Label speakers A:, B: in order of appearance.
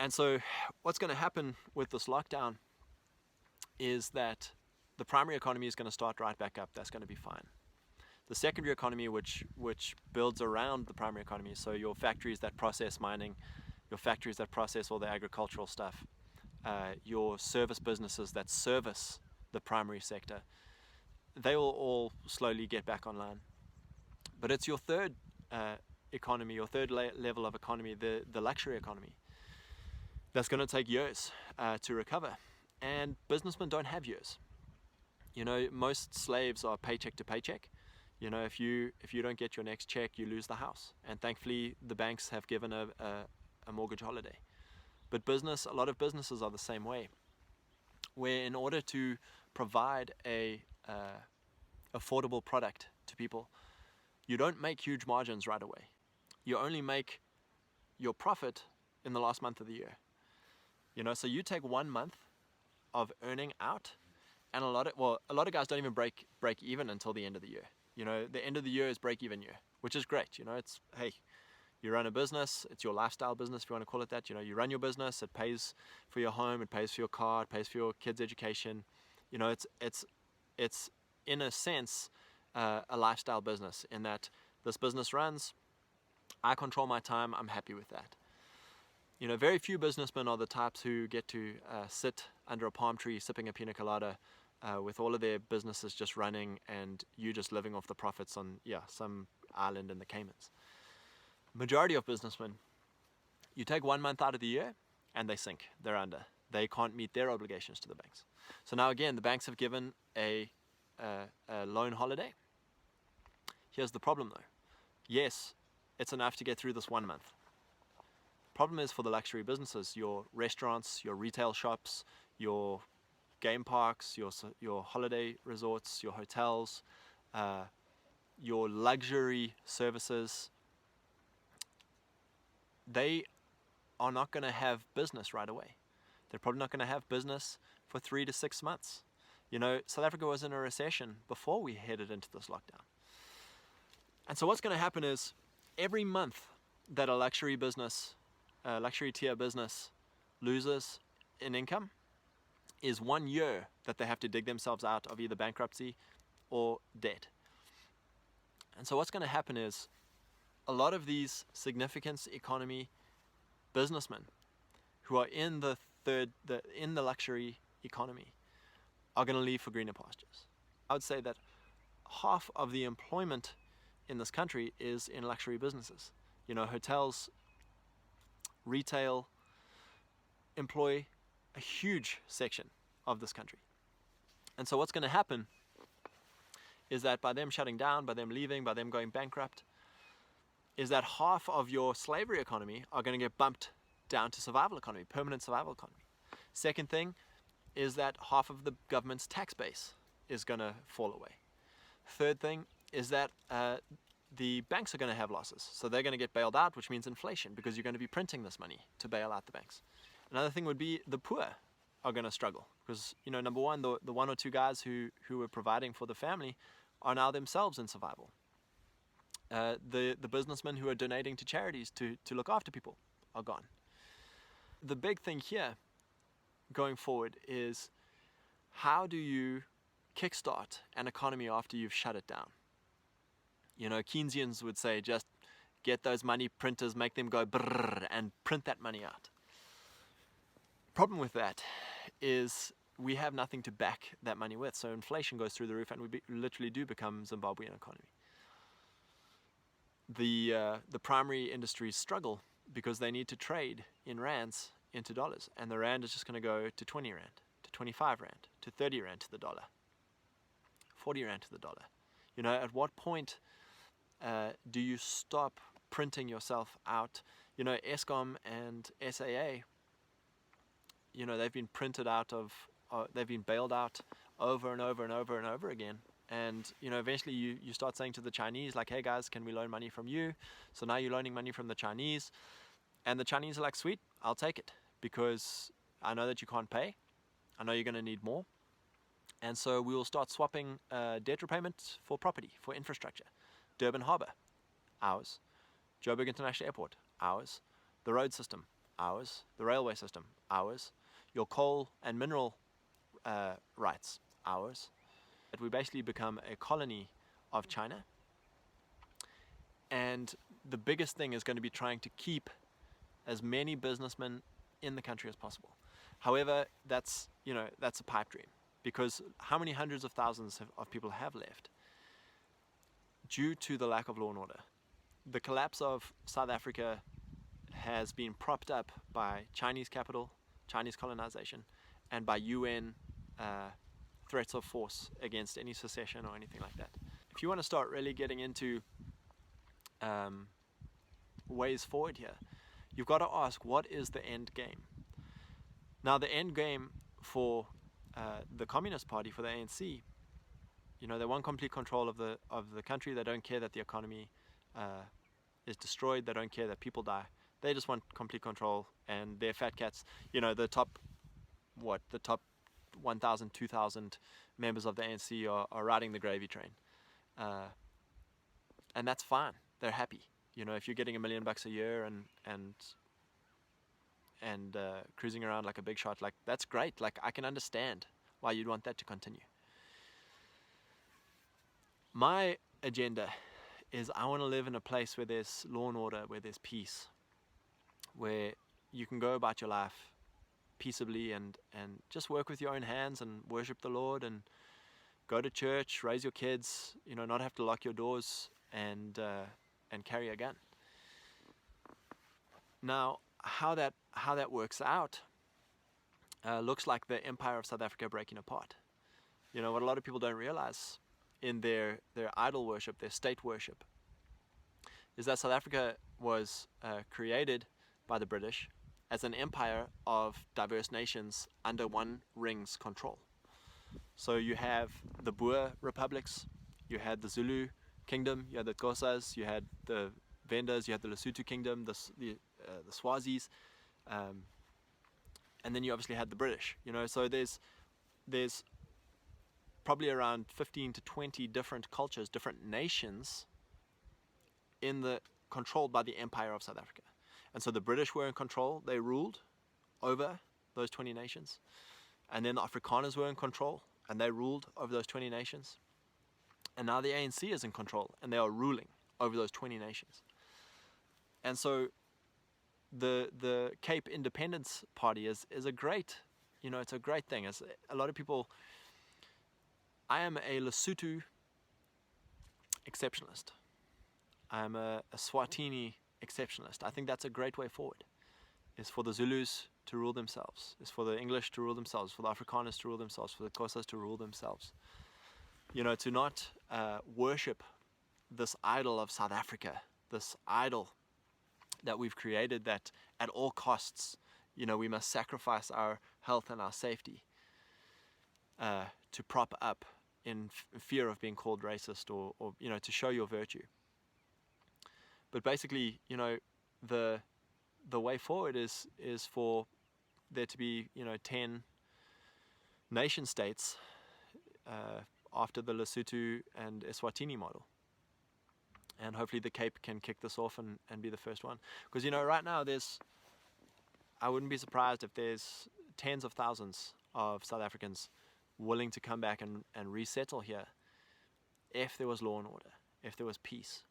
A: And so what's going to happen with this lockdown is that the primary economy is going to start right back up. That's going to be fine. The secondary economy, which builds around the primary economy, so your factories that process mining, your factories that process all the agricultural stuff, your service businesses that service the primary sector, they will all slowly get back online. But it's your third economy, your third level of economy, the luxury economy, that's going to take years to recover. And businessmen don't have years. You know, most slaves are paycheck to paycheck. You know, if you don't get your next check, you lose the house. And thankfully, the banks have given a mortgage holiday. But a lot of businesses are the same way, where in order to provide a affordable product to people, you don't make huge margins right away. You only make your profit in the last month of the year. You know, so you take 1 month of earning out, and a lot of guys don't even break even until the end of the year. You know, the end of the year is break even year, which is great. You know, it's, hey, you run a business, it's your lifestyle business if you want to call it that. You know, you run your business, it pays for your home, it pays for your car, it pays for your kids' education. You know, it's in a sense a lifestyle business, in that this business runs, I control my time, I'm happy with that. You know, very few businessmen are the types who get to sit under a palm tree sipping a pina colada with all of their businesses just running and you just living off the profits on some island in the Caymans. Majority of businessmen, you take 1 month out of the year and they sink, they're under. They can't meet their obligations to the banks. So now again, the banks have given a loan holiday. Here's the problem though. Yes, it's enough to get through this 1 month. Problem is for the luxury businesses, your restaurants, your retail shops, your game parks, your holiday resorts, your hotels, your luxury services, they are not going to have business right away. They're probably not going to have business for 3 to 6 months. You know, South Africa was in a recession before we headed into this lockdown. And so what's going to happen is every month that a luxury tier business loses in income is 1 year that they have to dig themselves out of either bankruptcy or debt. And so what's going to happen is a lot of these significance economy businessmen who are in the luxury economy are going to leave for greener pastures. I would say that half of the employment in this country is in luxury businesses. You know, hotels, retail employ a huge section of this country. And so what's going to happen is that by them shutting down, by them leaving, by them going bankrupt, is that half of your slavery economy are going to get bumped down to survival economy, permanent survival economy. Second thing is that half of the government's tax base is going to fall away. Third thing is that the banks are going to have losses. So they're going to get bailed out, which means inflation, because you're going to be printing this money to bail out the banks. Another thing would be the poor are going to struggle because, you know, number one, the 1 or 2 guys who were providing for the family are now themselves in survival. The businessmen who are donating to charities to look after people are gone. The big thing here going forward is, how do you kickstart an economy after you've shut it down? You know, Keynesians would say, just get those money printers, make them go brrr, and print that money out. Problem with that is we have nothing to back that money with, so inflation goes through the roof and we literally do become Zimbabwean economy. The primary industries struggle because they need to trade in rands into dollars, and the rand is just going to go to 20 rand, to 25 rand, to 30 rand to the dollar, 40 rand to the dollar. You know, at what point do you stop printing yourself out? You know, Eskom and SAA, you know, they've been printed out of, they've been bailed out over and over and over and over again. And, you know, eventually you start saying to the Chinese, like, hey guys, can we loan money from you? So now you're loaning money from the Chinese. And the Chinese are like, sweet, I'll take it, because I know that you can't pay. I know you're going to need more. And so we will start swapping debt repayment for property, for infrastructure. Durban Harbour, ours. Joburg International Airport, ours. The road system, ours. The railway system, ours. Your coal and mineral rights, ours. That we basically become a colony of China. And the biggest thing is going to be trying to keep as many businessmen in the country as possible. However, that's a pipe dream, because how many hundreds of thousands of people have left due to the lack of law and order? The collapse of South Africa has been propped up by Chinese capital, Chinese colonization, and by UN threats of force against any secession or anything like that. If you want to start really getting into ways forward here, you've got to ask, what is the end game? Now, the end game for the Communist Party, for the ANC, they want complete control of the country. They don't care that the economy is destroyed. They don't care that people die. They just want complete control, and their fat cats, the top 1,000, 2,000 members of the ANC are riding the gravy train. And that's fine. They're happy. If you're getting $1 million a year and cruising around like a big shot, like, that's great. Like, I can understand why you'd want that to continue. My agenda is I want to live in a place where there's law and order, where there's peace, where you can go about your life peaceably and just work with your own hands and worship the Lord and go to church, raise your kids, not have to lock your doors and carry a gun. Now, how that works out looks like the empire of South Africa breaking apart. What a lot of people don't realize in their idol worship, their state worship, is that South Africa was created by the British as an empire of diverse nations under one ring's control. So you have the Boer republics, you had the Zulu kingdom, you had the Xhosas, you had the Vendas, you had the Lesotho kingdom, the Swazis, and then you obviously had the British. So there's probably around 15 to 20 different cultures, different nations controlled by the empire of South Africa. And so the British were in control. They ruled over those 20 nations. And then the Afrikaners were in control, and they ruled over those 20 nations. And now the ANC is in control, and they are ruling over those 20 nations. And so the Cape Independence Party is a great, it's a great thing. As a lot of people, I am a Lesotho exceptionalist. I'm a Swatini exceptionalist. I think that's a great way forward, is for the Zulus to rule themselves, is for the English to rule themselves, for the Afrikaners to rule themselves, for the Xhosas to rule themselves. To not worship this idol of South Africa, this idol that we've created, that at all costs, we must sacrifice our health and our safety to prop up in fear of being called racist or to show your virtue. But basically, the way forward is for there to be 10 nation states after the Lesotho and Eswatini model. And hopefully the Cape can kick this off and be the first one. Because right now I wouldn't be surprised if there's tens of thousands of South Africans willing to come back and resettle here if there was law and order, if there was peace.